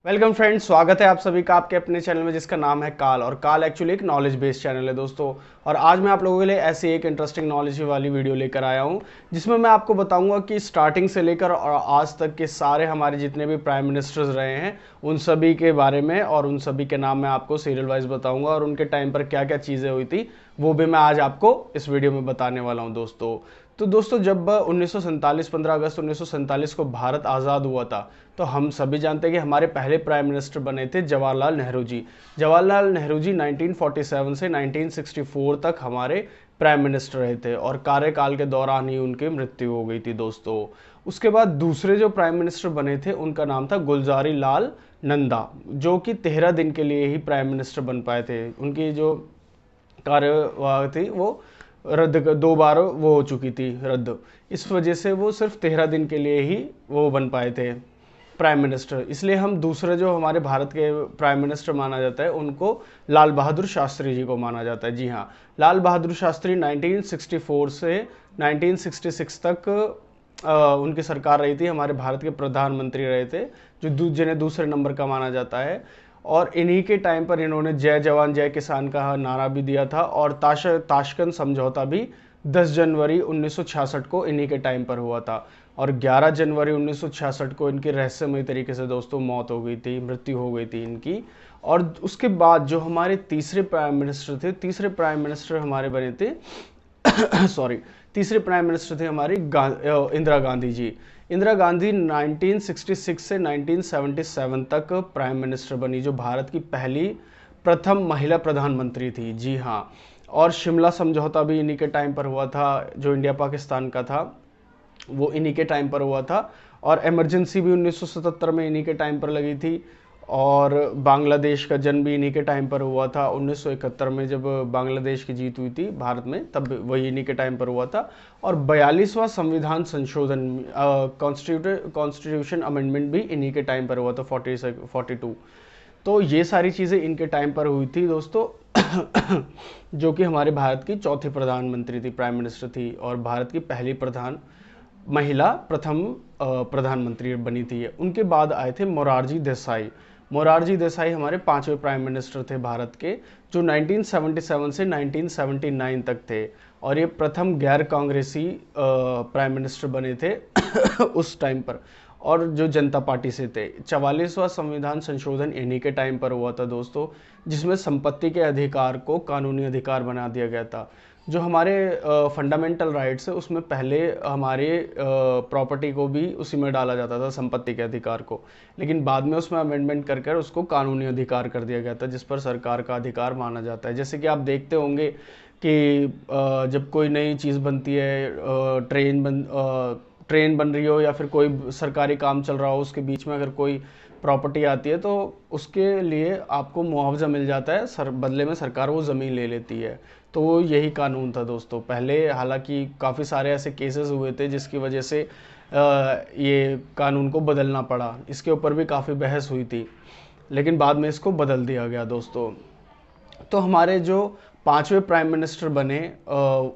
Welcome friends, स्वागत है आप सभी का आपके अपने चैनल में जिसका नाम है काल। और काल एक्चुअली एक नॉलेज बेस्ड चैनल है दोस्तों। और आज मैं आप लोगों के लिए ऐसी एक इंटरेस्टिंग नॉलेज वाली वीडियो लेकर आया हूं जिसमें मैं आपको बताऊंगा कि स्टार्टिंग से लेकर और आज तक के सारे हमारे जितने भी प्राइम मिनिस्टर्स रहे हैं उन सभी के बारे में और उन सभी के नाम मैं आपको सीरियल वाइज बताऊंगा और उनके टाइम पर क्या क्या चीज़ें हुई थी वो भी मैं आज आपको इस वीडियो में बताने वाला हूँ दोस्तों। तो दोस्तों जब 1947 15 अगस्त 1947 को भारत आज़ाद हुआ था तो हम सभी जानते हैं कि हमारे पहले प्राइम मिनिस्टर बने थे जवाहरलाल नेहरू जी। जवाहरलाल नेहरू जी 1947 से 1964 तक हमारे प्राइम मिनिस्टर रहे थे और कार्यकाल के दौरान ही उनकी मृत्यु हो गई थी दोस्तों। उसके बाद दूसरे जो प्राइम मिनिस्टर बने थे उनका नाम था गुलजारी लाल नंदा, जो कि 13 दिन के लिए ही प्राइम मिनिस्टर बन पाए थे। उनकी जो कार्यवाही थी वो दो बार वो हो चुकी थी रद्द, इस वजह से वो सिर्फ 13 दिन के लिए ही वो बन पाए थे प्राइम मिनिस्टर। इसलिए हम दूसरे जो हमारे भारत के प्राइम मिनिस्टर माना जाता है उनको लाल बहादुर शास्त्री जी को माना जाता है। जी हाँ, लाल बहादुर शास्त्री 1964 से 1966 तक उनकी सरकार रही थी, हमारे भारत के प्रधानमंत्री रहे थे जो जिन्हें दूसरे नंबर का माना जाता है। और इन्हीं के टाइम पर इन्होंने जय जवान जय किसान का नारा भी दिया था और ताशकंद समझौता भी 10 जनवरी 1966 को इन्हीं के टाइम पर हुआ था। और 11 जनवरी 1966 को इनकी रहस्यमय तरीके से दोस्तों मौत हो गई थी, मृत्यु हो गई थी इनकी। और उसके बाद जो हमारे तीसरे प्राइम मिनिस्टर थे, तीसरे प्राइम मिनिस्टर हमारे बने थे सॉरी तीसरे प्राइम मिनिस्टर थे हमारी इंदिरा गांधी जी। इंदिरा गांधी 1966 से 1977 तक प्राइम मिनिस्टर बनी, जो भारत की पहली प्रथम महिला प्रधानमंत्री थी। जी हाँ, और शिमला समझौता भी इन्हीं के टाइम पर हुआ था, जो इंडिया पाकिस्तान का था वो इन्हीं के टाइम पर हुआ था। और इमरजेंसी भी 1977 में इन्हीं के टाइम पर लगी थी। और बांग्लादेश का जन्म भी इन्हीं के टाइम पर हुआ था 1971 में, जब बांग्लादेश की जीत हुई थी भारत में तब वही इन्हीं के टाइम पर हुआ था। और 42वां संविधान संशोधन कॉन्स्टिट्यूशन अमेंडमेंट भी इन्हीं के टाइम पर हुआ था 42। तो ये सारी चीज़ें इनके टाइम पर हुई थी दोस्तों जो कि हमारे भारत की चौथी प्रधानमंत्री थी, प्राइम मिनिस्टर थी और भारत की पहली महिला प्रथम प्रधानमंत्री बनी थी। उनके बाद आए थे मोरारजी देसाई। मोरारजी देसाई हमारे पांचवें प्राइम मिनिस्टर थे भारत के, जो 1977 से 1979 तक थे और ये प्रथम गैर कांग्रेसी प्राइम मिनिस्टर बने थे उस टाइम पर, और जो जनता पार्टी से थे। 44वां संविधान संशोधन इन्हीं के टाइम पर हुआ था दोस्तों, जिसमें संपत्ति के अधिकार को कानूनी अधिकार बना दिया गया था। जो हमारे फंडामेंटल राइट्स है उसमें पहले हमारे प्रॉपर्टी को भी उसी में डाला जाता था, संपत्ति के अधिकार को, लेकिन बाद में उसमें अमेंडमेंट कर कर उसको कानूनी अधिकार कर दिया गया था, जिस पर सरकार का अधिकार माना जाता है। जैसे कि आप देखते होंगे कि जब कोई नई चीज़ बनती है, ट्रेन बन रही हो या फिर कोई सरकारी काम चल रहा हो, उसके बीच में अगर कोई प्रॉपर्टी आती है तो उसके लिए आपको मुआवजा मिल जाता है, बदले में सरकार वो ज़मीन ले लेती है। तो वो यही कानून था दोस्तों पहले। हालांकि काफ़ी सारे ऐसे केसेस हुए थे जिसकी वजह से ये कानून को बदलना पड़ा, इसके ऊपर भी काफ़ी बहस हुई थी, लेकिन बाद में इसको बदल दिया गया दोस्तों। तो हमारे जो पांचवें प्राइम मिनिस्टर बने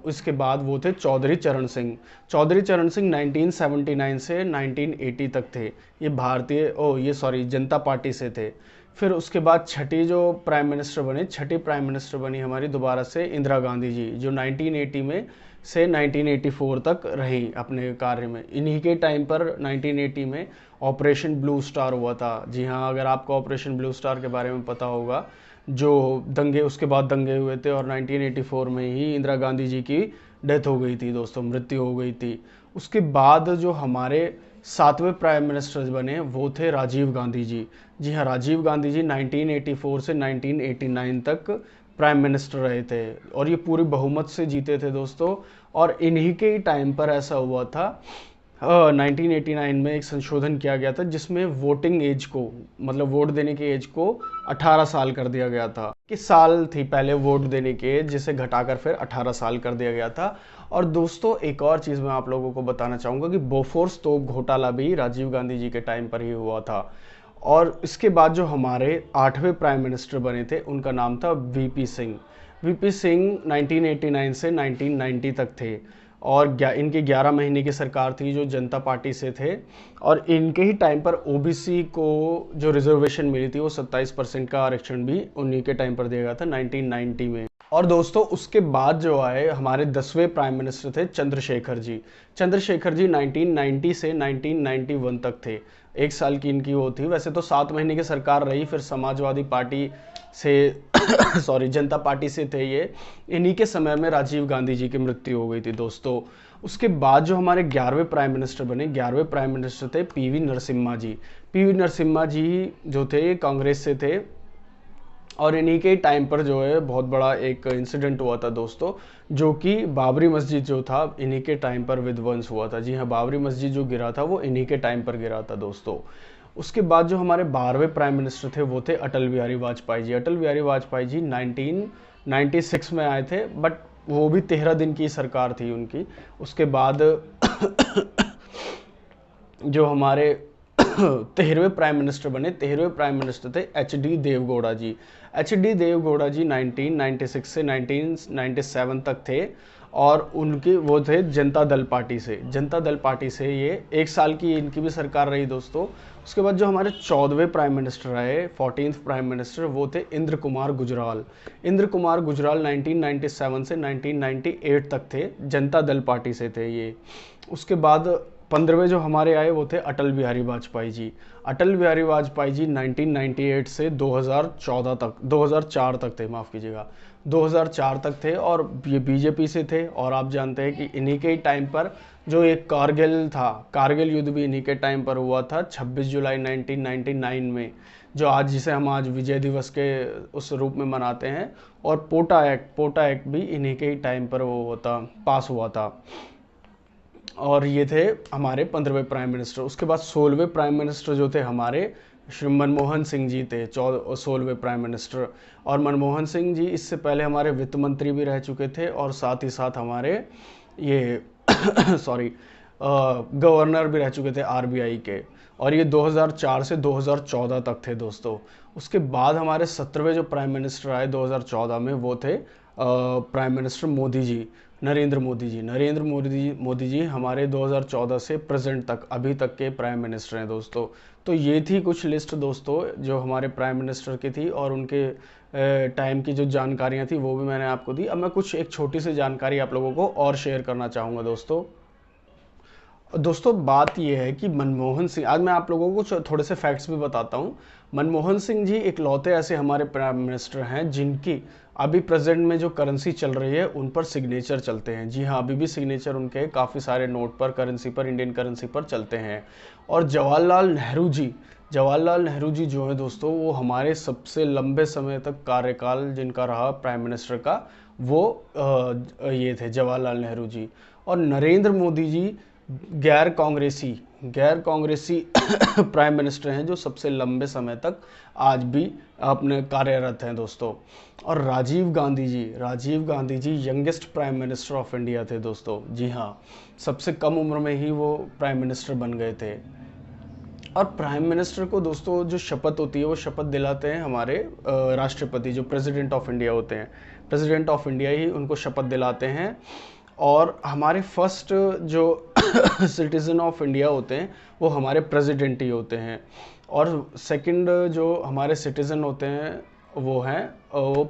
इसके बाद वो थे चौधरी चरण सिंह। चौधरी चरण सिंह 1979 से 1980 तक थे, ये जनता पार्टी से थे। फिर उसके बाद छठी जो प्राइम मिनिस्टर बने, छठी प्राइम मिनिस्टर बनी हमारी दोबारा से इंदिरा गांधी जी, जो 1980 में से 1984 तक रही अपने कार्य में। इन्हीं के टाइम पर 1980 में ऑपरेशन ब्लू स्टार हुआ था। जी हाँ, अगर आपको ऑपरेशन ब्लू स्टार के बारे में पता होगा, जो दंगे उसके बाद दंगे हुए थे और 1984 में ही इंदिरा गांधी जी की डेथ हो गई थी दोस्तों, मृत्यु हो गई थी। उसके बाद जो हमारे सातवें प्राइम मिनिस्टर बने वो थे राजीव गांधी जी। जी हाँ, राजीव गांधी जी 1984 से 1989 तक प्राइम मिनिस्टर रहे थे और ये पूरी बहुमत से जीते थे दोस्तों। और इन्हीं के टाइम पर ऐसा हुआ था 1989 में एक संशोधन किया गया था जिसमें वोटिंग एज को, मतलब वोट देने की एज को 18 साल कर दिया गया था। किस साल थी पहले वोट देने की एज, जिसे घटाकर फिर 18 साल कर दिया गया था। और दोस्तों एक और चीज़ मैं आप लोगों को बताना चाहूँगा कि बोफोर्स तोप घोटाला भी राजीव गांधी जी के टाइम पर ही हुआ था। और इसके बाद जो हमारे आठवें प्राइम मिनिस्टर बने थे उनका नाम था वीपी सिंह। वीपी सिंह 1989 से 1990 तक थे और इनकी 11 महीने की सरकार थी जो जनता पार्टी से थे, और इनके ही टाइम पर ओबीसी को जो रिजर्वेशन मिली थी वो 27% का आरक्षण भी उन्हीं के टाइम पर दिया गया था 1990 में। और दोस्तों उसके बाद जो आए हमारे 10वें प्राइम मिनिस्टर थे चंद्रशेखर जी। चंद्रशेखर जी 1990 से 1991 तक थे, 1 साल की इनकी वो थी। वैसे तो 7 महीने की सरकार रही, फिर समाजवादी पार्टी से सॉरी जनता पार्टी से थे ये। इन्हीं के समय में राजीव गांधी जी की मृत्यु हो गई थी दोस्तों। उसके बाद जो हमारे 11वें प्राइम मिनिस्टर बने, 11वें प्राइम मिनिस्टर थे पीवी नरसिम्हा जी। पीवी नरसिम्हा जी जो थे कांग्रेस से थे, और इन्हीं के टाइम पर जो है बहुत बड़ा एक इंसिडेंट हुआ था दोस्तों, जो कि बाबरी मस्जिद जो था इन्हीं के टाइम पर विध्वंस हुआ था। जी हाँ, बाबरी मस्जिद जो गिरा था वो इन्हीं के टाइम पर गिरा था दोस्तों। उसके बाद जो हमारे 12वें प्राइम मिनिस्टर थे वो थे अटल बिहारी वाजपेयी जी। अटल बिहारी वाजपेयी जी 1996 में आए थे, बट वो भी 13 दिन की सरकार थी उनकी। उसके बाद जो हमारे 13वें प्राइम मिनिस्टर बने, 13वें प्राइम मिनिस्टर थे एच.डी. देवगौड़ा जी। एच.डी. देवगौड़ा जी 1996 से 1997 तक थे, और उनके वो थे जनता दल पार्टी से। जनता दल पार्टी से ये 1 साल की इनकी भी सरकार रही दोस्तों। उसके बाद जो हमारे 14वें प्राइम मिनिस्टर आए, 14th प्राइम मिनिस्टर, वो थे इंद्र कुमार गुजराल। इंद्र कुमार गुजराल 1997 से 1998 तक थे, जनता दल पार्टी से थे ये। उसके बाद 15वें जो हमारे आए वो थे अटल बिहारी वाजपेयी जी। अटल बिहारी वाजपेयी जी 1998 से 2004 तक थे, माफ़ कीजिएगा, 2004 तक थे, और ये बीजेपी से थे। और आप जानते हैं कि इन्हीं के टाइम पर जो एक कारगिल था, कारगिल युद्ध भी इन्हीं के टाइम पर हुआ था 26 जुलाई 1999 में, जो आज जिसे हम आज विजय दिवस के उस रूप में मनाते हैं। और पोटा एक्ट भी इन्हीं के ही टाइम पर वो होता पास हुआ था। और ये थे हमारे 15वें प्राइम मिनिस्टर। उसके बाद 16वें प्राइम मिनिस्टर जो थे हमारे श्री मनमोहन सिंह जी थे, 16वें प्राइम मिनिस्टर। और मनमोहन सिंह जी इससे पहले हमारे वित्त मंत्री भी रह चुके थे, और साथ ही साथ हमारे ये सॉरी गवर्नर भी रह चुके थे आरबीआई के, और ये 2004 से 2014 तक थे दोस्तों। उसके बाद हमारे 17वें जो प्राइम मिनिस्टर आए 2014 में, वो थे प्राइम मिनिस्टर मोदी जी, नरेंद्र मोदी जी हमारे 2014 से प्रेजेंट तक अभी तक के प्राइम मिनिस्टर हैं दोस्तों। तो ये थी कुछ लिस्ट दोस्तों जो हमारे प्राइम मिनिस्टर की थी, और उनके टाइम की जो जानकारियां थी वो भी मैंने आपको दी। अब मैं कुछ एक छोटी सी जानकारी आप लोगों को और शेयर करना चाहूँगा दोस्तों। बात यह है कि मनमोहन सिंह, आज मैं आप लोगों को थोड़े से फैक्ट्स भी बताता हूँ। मनमोहन सिंह जी इकलौते ऐसे हमारे प्राइम मिनिस्टर हैं जिनकी अभी प्रेजेंट में जो करेंसी चल रही है उन पर सिग्नेचर चलते हैं। जी हाँ, अभी भी सिग्नेचर उनके काफ़ी सारे नोट पर, करेंसी पर, इंडियन करेंसी पर चलते हैं। और जवाहरलाल नेहरू जी जो है दोस्तों, वो हमारे सबसे लंबे समय तक कार्यकाल जिनका रहा प्राइम मिनिस्टर का, वो ये थे जवाहरलाल नेहरू जी। और नरेंद्र मोदी जी गैर कांग्रेसी प्राइम मिनिस्टर हैं जो सबसे लंबे समय तक आज भी अपने कार्यरत हैं दोस्तों। और Rajiv Gandhi ji youngest prime minister of India थे दोस्तों। जी हाँ, सबसे कम उम्र में ही वो प्राइम मिनिस्टर बन गए थे। और प्राइम मिनिस्टर को दोस्तों जो शपथ होती है वो शपथ दिलाते हैं हमारे राष्ट्रपति, जो प्रेसिडेंट ऑफ इंडिया होते हैं। प्रेसिडेंट ऑफ इंडिया ही उनको शपथ दिलाते हैं। और हमारे फर्स्ट जो सिटीजन ऑफ इंडिया होते हैं वो हमारे प्रेसिडेंट ही होते हैं। और सेकंड जो हमारे सिटीजन होते हैं वो हैं वो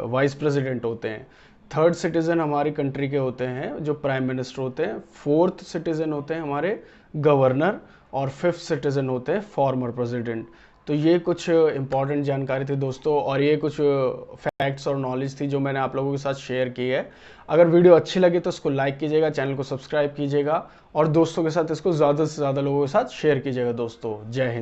वाइस प्रेसिडेंट होते हैं। थर्ड सिटीजन हमारी कंट्री के होते हैं जो प्राइम मिनिस्टर होते हैं। फोर्थ सिटीजन होते हैं हमारे गवर्नर, और फिफ्थ सिटीजन होते हैं फॉर्मर प्रेसिडेंट। तो ये कुछ इंपॉर्टेंट जानकारी थी दोस्तों, और ये कुछ फैक्ट्स और नॉलेज थी जो मैंने आप लोगों के साथ शेयर की है। अगर वीडियो अच्छी लगी तो इसको लाइक कीजिएगा, चैनल को सब्सक्राइब कीजिएगा, और दोस्तों के साथ इसको ज़्यादा से ज़्यादा लोगों के साथ शेयर कीजिएगा दोस्तों। जय हिंद।